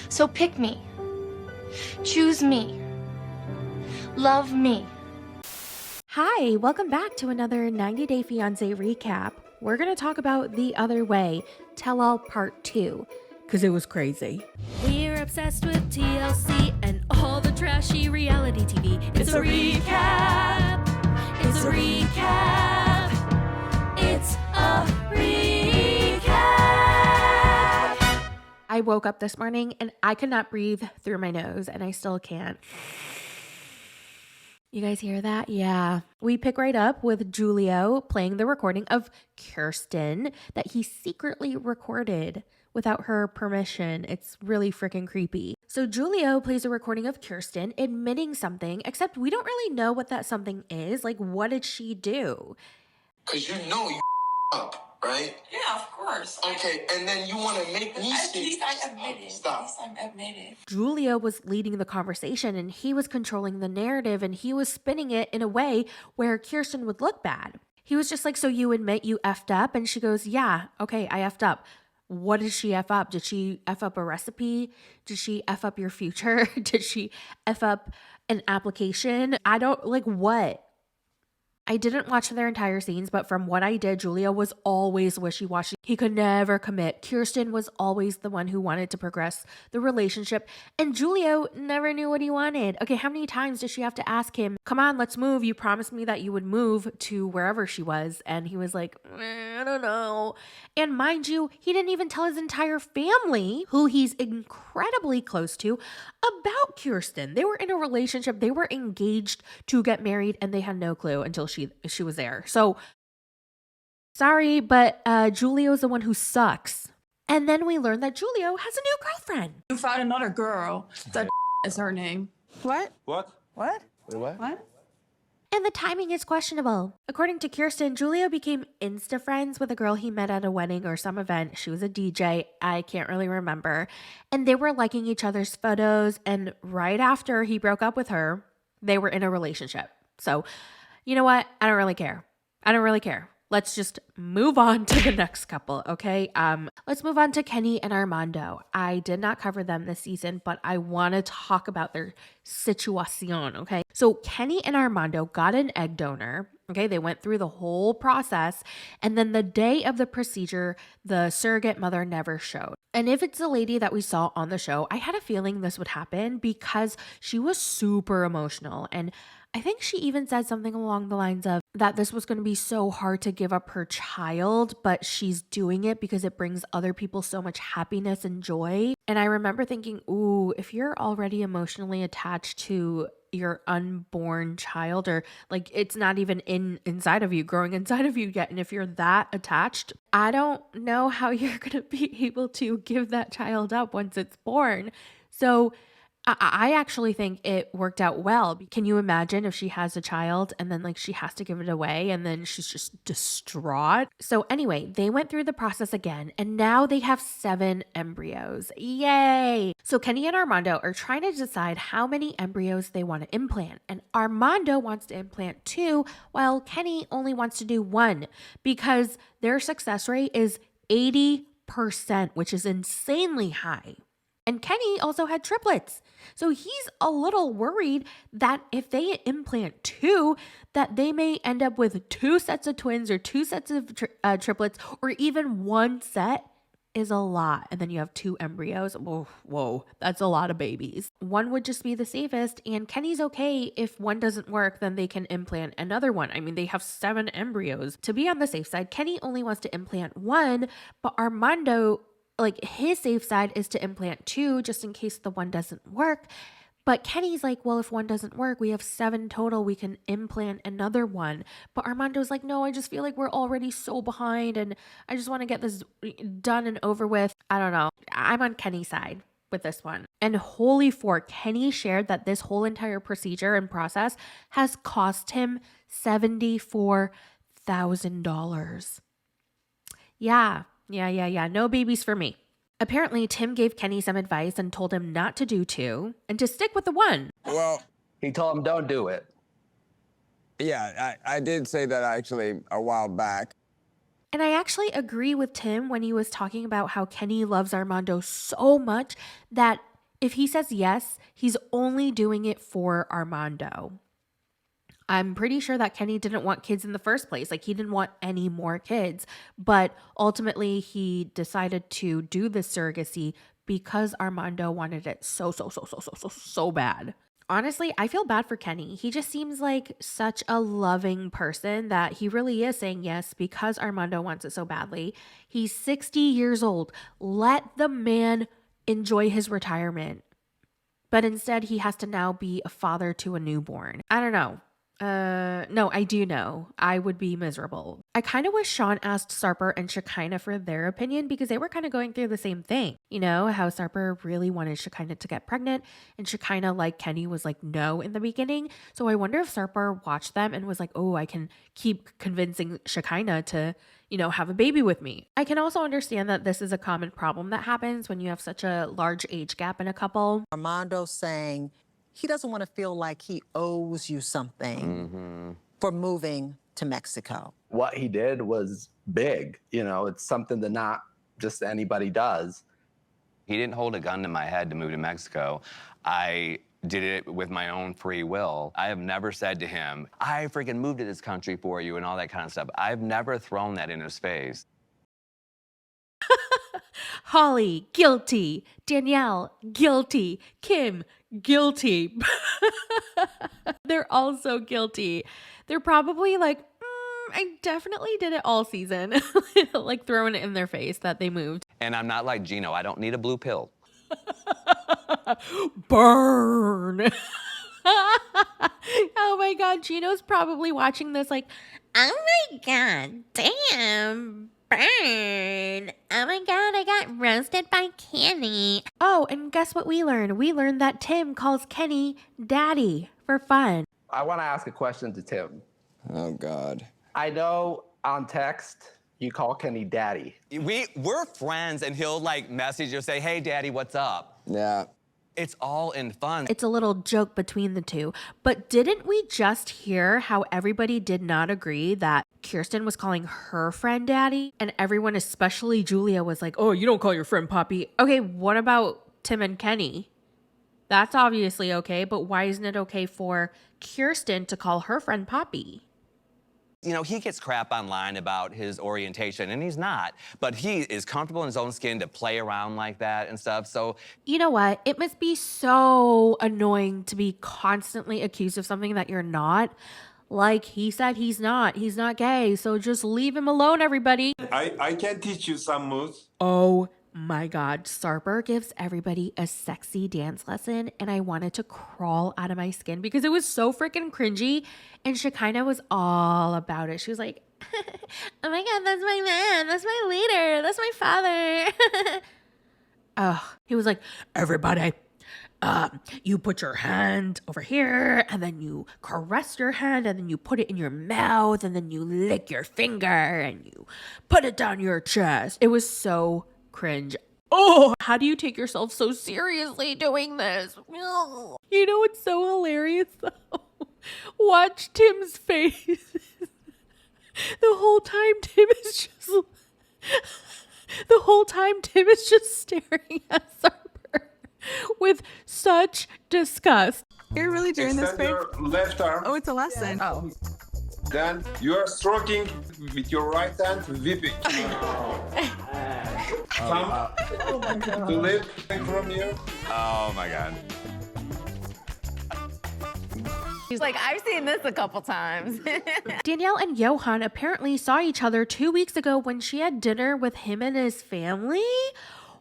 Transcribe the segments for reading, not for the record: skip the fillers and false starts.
So pick me. Choose me. Love me. Hi, welcome back to another 90 Day Fiancé recap. We're going to talk about The Other Way, Tell All Part 2, because it was crazy. We're obsessed with TLC and all the trashy reality TV. It's a recap. It's a recap. It's a recap. I woke up this morning and I could not breathe through my nose, and I still can't. You guys hear that? Yeah. We pick right up with Julio playing the recording of Kirsten that he secretly recorded without her permission. It's really freaking creepy. So Julio plays a recording of Kirsten admitting something, except we don't really know what that something is. Like, what did she do? Because you know you up, right? Yeah, of course. Okay, and then you want to make me At least I admitted. Stop. At least I'm admitted. Julio was leading the conversation and he was controlling the narrative and he was spinning it in a way where Kirsten would look bad. He was just like, so you admit you effed up? And she goes, yeah, okay, I effed up. What did she F up? Did she F up a recipe? Did she F up your future? Did she F up an application? I don't, like, what? I didn't watch their entire scenes, but from what I did, Julio was always wishy-washy. He could never commit. Kirsten was always the one who wanted to progress the relationship, and Julio never knew what he wanted. Okay, how many times did she have to ask him, come on, let's move. You promised me that you would move to wherever she was, and he was like, I don't know. And mind you, he didn't even tell his entire family, who he's incredibly close to, about Kirsten. They were in a relationship. They were engaged to get married, and they had no clue until she was there. So sorry, but Julio's the one who sucks. And then we learned that Julio has a new girlfriend. You found another girl. That is her name. What? What? What? Wait, what? What? And the timing is questionable. According to Kirsten, Julio became Insta friends with a girl he met at a wedding or some event. She was a DJ. I can't really remember. And they were liking each other's photos. And right after he broke up with her, they were in a relationship. So, you know what? I don't really care. Let's just move on to the next couple, okay? Let's move on to Kenny and Armando. I did not cover them this season, but I want to talk about their situation, okay? So Kenny and Armando got an egg donor, okay? They went through the whole process, and then the day of the procedure, the surrogate mother never showed. And if it's the lady that we saw on the show, I had a feeling this would happen because she was super emotional, and I think she even said something along the lines of that this was going to be so hard to give up her child, but she's doing it because it brings other people so much happiness and joy. And I remember thinking, ooh, if you're already emotionally attached to your unborn child, or like it's not even inside of you, growing inside of you yet, and if you're that attached, I don't know how you're going to be able to give that child up once it's born. So I actually think it worked out well. Can you imagine if she has a child and then like she has to give it away and then she's just distraught? So anyway, they went through the process again and now they have 7 embryos. Yay! So Kenny and Armando are trying to decide how many embryos they want to implant. And Armando wants to implant 2 while Kenny only wants to do 1 because their success rate is 80%, which is insanely high. And Kenny also had triplets. So he's a little worried that if they implant 2, that they may end up with 2 sets of twins or 2 sets of triplets, or even 1 set is a lot. And then you have 2 embryos. Whoa, that's a lot of babies. 1 would just be the safest. And Kenny's okay if 1 doesn't work, then they can implant another one. I mean, they have 7 embryos. To be on the safe side, Kenny only wants to implant 1, but Armando, like, his safe side is to implant 2 just in case the 1 doesn't work. But Kenny's like, well, if 1 doesn't work, we have 7 total. We can implant another 1. But Armando's like, no, I just feel like we're already so behind and I just want to get this done and over with. I don't know. I'm on Kenny's side with this one. And holy fork, Kenny shared that this whole entire procedure and process has cost him $74,000. Yeah. No babies for me. Apparently, Tim gave Kenny some advice and told him not to do 2 and to stick with the 1. Well, He told him, don't do it. yeah, I did say that actually a while back. And I actually agree with Tim when he was talking about how Kenny loves Armando so much that If he says yes, he's only doing it for Armando. I'm pretty sure that Kenny didn't want kids in the first place. Like, he didn't want any more kids. But ultimately, he decided to do the surrogacy because Armando wanted it so bad. Honestly, I feel bad for Kenny. He just seems like such a loving person that he really is saying yes because Armando wants it so badly. He's 60 years old. Let the man enjoy his retirement. But instead, he has to now be a father to a newborn. I don't know. No, I do know. I would be miserable. I kind of wish Sean asked Sarper and Shekinah for their opinion because they were kind of going through the same thing. You know, how Sarper really wanted Shekinah to get pregnant and Shekinah, like Kenny, was like, no in the beginning. So I wonder if Sarper watched them and was like, oh, I can keep convincing Shekinah to, you know, have a baby with me. I can also understand that this is a common problem that happens when you have such a large age gap in a couple. Armando saying he doesn't want to feel like he owes you something for moving to Mexico. What he did was big. You know, it's something that not just anybody does. He didn't hold a gun to my head to move to Mexico. I did it with my own free will. I have never said to him, I freaking moved to this country for you and all that kind of stuff. I've never thrown that in his face. Holly, guilty. Danielle, guilty. Kim, guilty. They're all so guilty. They're probably like, I definitely did it all season. Like throwing it in their face that they moved. And I'm not like Gino. I don't need a blue pill. Burn. Oh my God. Gino's probably watching this like, oh my God, damn. Burn. Oh my God, I got roasted by Kenny. Oh, and guess what we learned? We learned that Tim calls Kenny daddy for fun. I want to ask a question to Tim. Oh, God. I know on text you call Kenny daddy. We're friends, and he'll like message or say, hey, daddy, what's up? Yeah. It's all in fun. It's a little joke between the two. But didn't we just hear how everybody did not agree that Kirsten was calling her friend daddy? And everyone, especially Julia, was like, oh, you don't call your friend Poppy. Okay, what about Tim and Kenny? That's obviously okay, but why isn't it okay for Kirsten to call her friend Poppy? You know, he gets crap online about his orientation, and he's not. But he is comfortable in his own skin to play around like that and stuff, so... You know what? It must be so annoying to be constantly accused of something that you're not. Like he said, he's not gay, so just leave him alone, everybody. I can teach you some moves. Oh my God, Sarper gives everybody a sexy dance lesson, and I wanted to crawl out of my skin because it was so freaking cringy, and Shekinah was all about it. She was like, oh my God, that's my man, that's my leader, that's my father. Oh, he was like, everybody, you put your hand over here, and then you caress your hand, and then you put it in your mouth, and then you lick your finger, and you put it down your chest. It was so cringe. Oh, how do you take yourself so seriously doing this? You know what's so hilarious though? Watch Tim's face. The whole time Tim is just staring at Sarper with such disgust. You're really doing this, Extend babe? your left arm. Oh, it's a lesson. Oh. Then you are stroking with your right hand, whipping. Thumb to lift from here. Oh, my God. He's like, I've seen this a couple times. Danielle and Johan apparently saw each other 2 weeks ago when she had dinner with him and his family.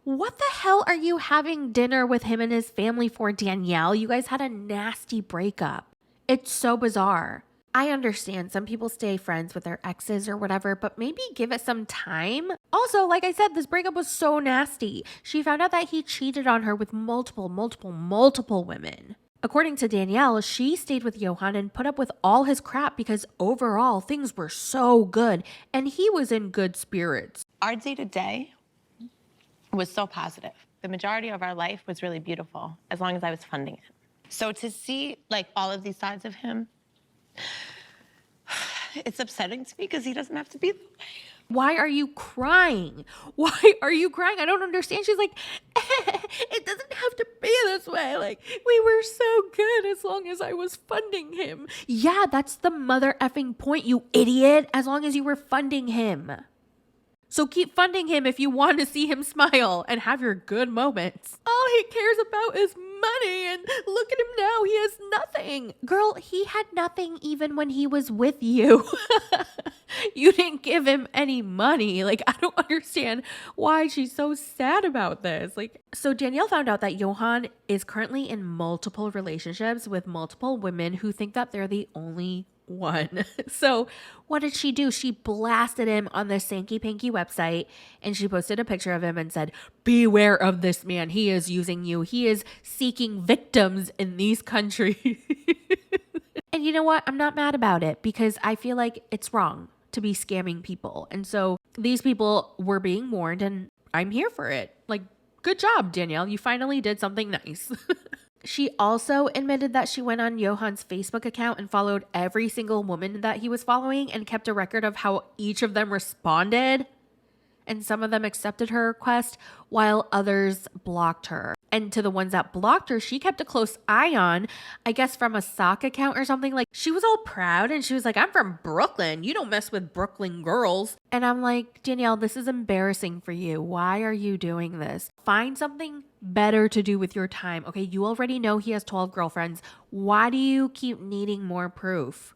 What the hell are you having dinner with him and his family for, Danielle? You guys had a nasty breakup. It's so bizarre. I understand some people stay friends with their exes or whatever, but maybe give it some time. Also, like I said, this breakup was so nasty. She found out that he cheated on her with multiple women. According to Danielle, she stayed with Johan and put up with all his crap because overall things were so good and he was in good spirits. Our day-to-day was so positive. The majority of our life was really beautiful, as long as I was funding it. So to see like all of these sides of him, it's upsetting to me because he doesn't have to be that way. Why are you crying? Why are you crying? I don't understand. She's like, it doesn't have to be this this way. Like, we were so good as long as I was funding him. Yeah, that's the mother effing point, you idiot. As long as you were funding him. So keep funding him if you want to see him smile and have your good moments. All he cares about is money, and look at him now. He has nothing. Girl, he had nothing even when he was with you. You didn't give him any money. Like, I don't understand why she's so sad about this. Like, so Danielle found out that Johan is currently in multiple relationships with multiple women who think that they're the only one. So what did she do? She blasted him on the Sankey Panky website, and she posted a picture of him and said, beware of this man. He is using you. He is seeking victims in these countries. And you know what? I'm not mad about it because I feel like it's wrong to be scamming people. And so these people were being warned, and I'm here for it. Like, good job, Danielle. You finally did something nice. She also admitted that she went on Johan's Facebook account and followed every single woman that he was following and kept a record of how each of them responded. And some of them accepted her request while others blocked her. And to the ones that blocked her, she kept a close eye on, I guess from a sock account or something. Like, she was all proud and she was like, I'm from Brooklyn. You don't mess with Brooklyn girls. And I'm like, Danielle, this is embarrassing for you. Why are you doing this? Find something better to do with your time. Okay, you already know he has 12 girlfriends. Why do you keep needing more proof?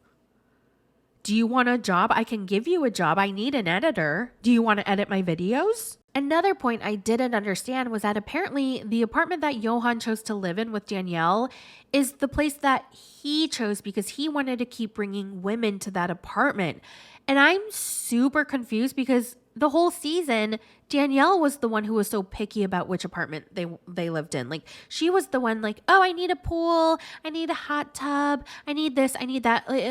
Do you want a job? I can give you a job. I need an editor. Do you want to edit my videos? Another point I didn't understand was that apparently the apartment that Johan chose to live in with Danielle is the place that he chose because he wanted to keep bringing women to that apartment. And I'm super confused because the whole season, Danielle was the one who was so picky about which apartment they lived in. Like, she was the one like, oh, I need a pool. I need a hot tub. I need this. I need that. Like,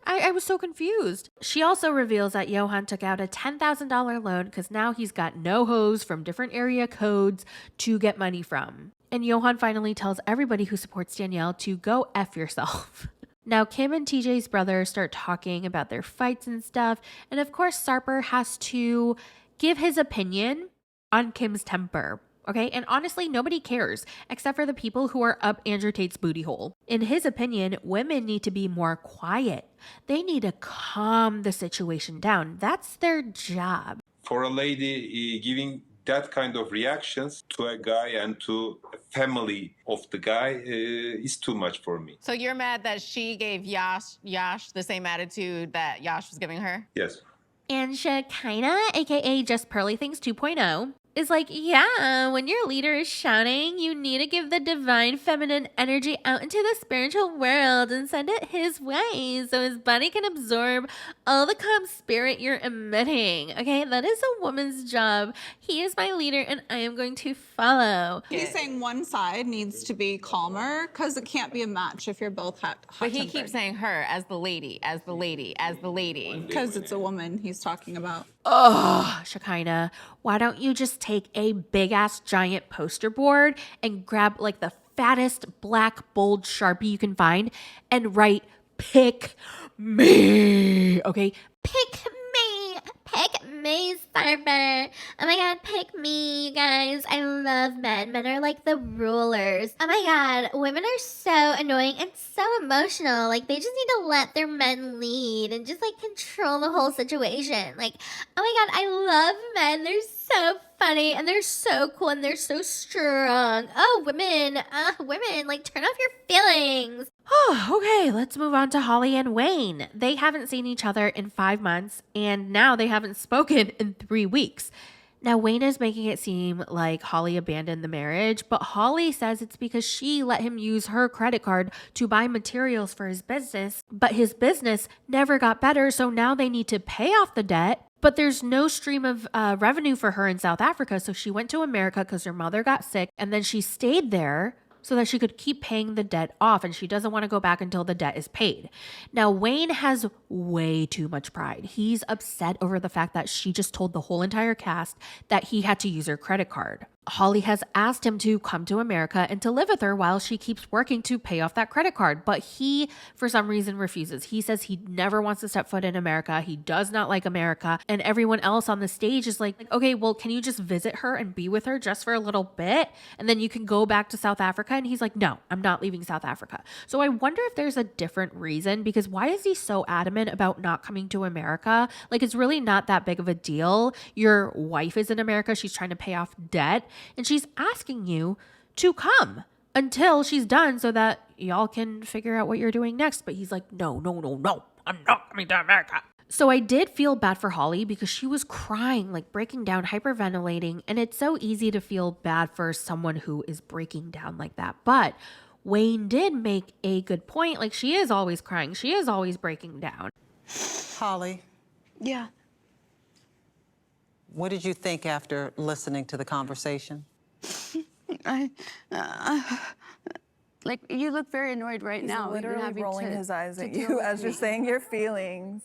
I was so confused. She also reveals that Johan took out a $10,000 loan because now he's got no hoes from different area codes to get money from. And Johan finally tells everybody who supports Danielle to go F yourself. Now, Kim and TJ's brother start talking about their fights and stuff. And of course, Sarper has to give his opinion on Kim's temper. Okay. And honestly, nobody cares except for the people who are up Andrew Tate's booty hole. In his opinion, women need to be more quiet. They need to calm the situation down. That's their job. For a lady giving that kind of reactions to a guy and to a family of the guy is too much for me. So you're mad that she gave Yash the same attitude that Yash was giving her? Yes. And Shekinah, aka Just Pearly Things 2.0, is like, yeah, when your leader is shouting, you need to give the divine feminine energy out into the spiritual world and send it his way so his body can absorb all the calm spirit you're emitting. Okay, that is a woman's job. He is my leader and I am going to follow. He's saying one side needs to be calmer because it can't be a match if you're both hot. But he keeps saying her as the lady, as the lady, as the lady. Because it's a woman he's talking about. Oh, Shekinah, why don't you just take a big ass giant poster board and grab like the fattest black bold Sharpie you can find and write pick me. Okay, pick me. Pick me, Sarper. Oh my god, pick me, you guys. I love men. Men are like the rulers. Oh my god, women are so annoying and so emotional. Like, they just need to let their men lead and just like control the whole situation. Like, oh my god, I love men. They're so funny and they're so cool and they're so strong. Oh, women, like, turn off your feelings. Oh, okay, let's move on to Holly and Wayne. They haven't seen each other in 5 months, and now they haven't spoken in 3 weeks. Now, Wayne is making it seem like Holly abandoned the marriage, but Holly says it's because she let him use her credit card to buy materials for his business, but his business never got better, so now they need to pay off the debt. But there's no stream of revenue for her in South Africa, so she went to America because her mother got sick, and then she stayed there so that she could keep paying the debt off, and she doesn't want to go back until the debt is paid. Now, Wayne has way too much pride. He's upset over the fact that she just told the whole entire cast that he had to use her credit card. Holly has asked him to come to America and to live with her while she keeps working to pay off that credit card. But he, for some reason, refuses. He says he never wants to step foot in America. He does not like America. And everyone else on the stage is like, okay, well, can you just visit her and be with her just for a little bit? And then you can go back to South Africa. And he's like, no, I'm not leaving South Africa. So I wonder if there's a different reason, because why is he so adamant about not coming to America? Like, it's really not that big of a deal. Your wife is in America. She's trying to pay off debt. And she's asking you to come until she's done so that y'all can figure out what you're doing next. But he's like, no, I'm not coming to America. So I did feel bad for Holly because she was crying, like breaking down, hyperventilating. And it's so easy to feel bad for someone who is breaking down like that. But Wayne did make a good point. Like, she is always crying. She is always breaking down. Holly, Yeah. what did you think after listening to the conversation? Like, you look very annoyed right He's now. literally rolling his eyes at deal you with as you're me. saying your feelings.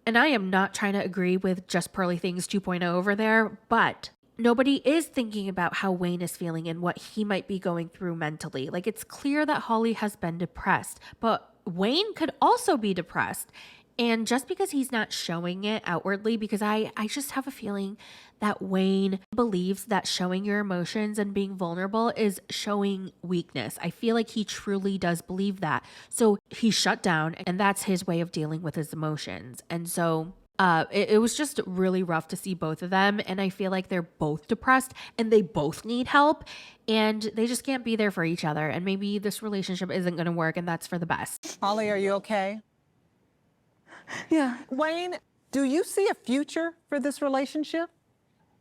And I am not trying to agree with Just Pearly Things 2.0 over there, but nobody is thinking about how Wayne is feeling and what he might be going through mentally. Like, it's clear that Holly has been depressed, but Wayne could also be depressed. And just because he's not showing it outwardly, because I just have a feeling that Wayne believes that showing your emotions and being vulnerable is showing weakness. I feel like he truly does believe that. So he shut down, and that's his way of dealing with his emotions. And so it was just really rough to see both of them. And I feel like they're both depressed and they both need help. And they just can't be there for each other. And maybe this relationship isn't going to work, and that's for the best. Holly, are you okay? Yeah. Wayne, do you see a future for this relationship?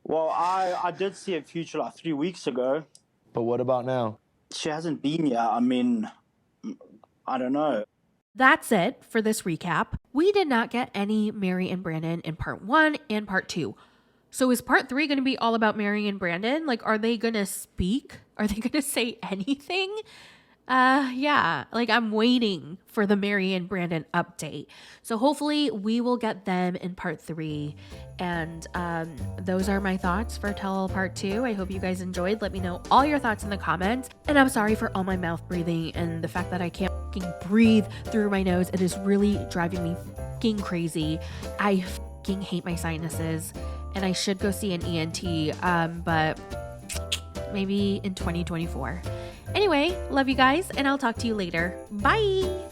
Well, I did see a future like 3 weeks ago. But what about now? She hasn't been yet. I mean, I don't know. That's it for this recap. We did not get any Mary and Brandon in part 1 and part 2. So is part 3 going to be all about Mary and Brandon? Like, are they going to speak? Are they going to say anything? Yeah, like I'm waiting for the Mary and Brandon update. So hopefully we will get them in part 3. And those are my thoughts for Tell All Part 2. I hope you guys enjoyed. Let me know all your thoughts in the comments. And I'm sorry for all my mouth breathing and the fact that I can't fucking breathe through my nose. It is really driving me fucking crazy. I fucking hate my sinuses, and I should go see an ENT, but maybe in 2024. Anyway, love you guys, and I'll talk to you later. Bye!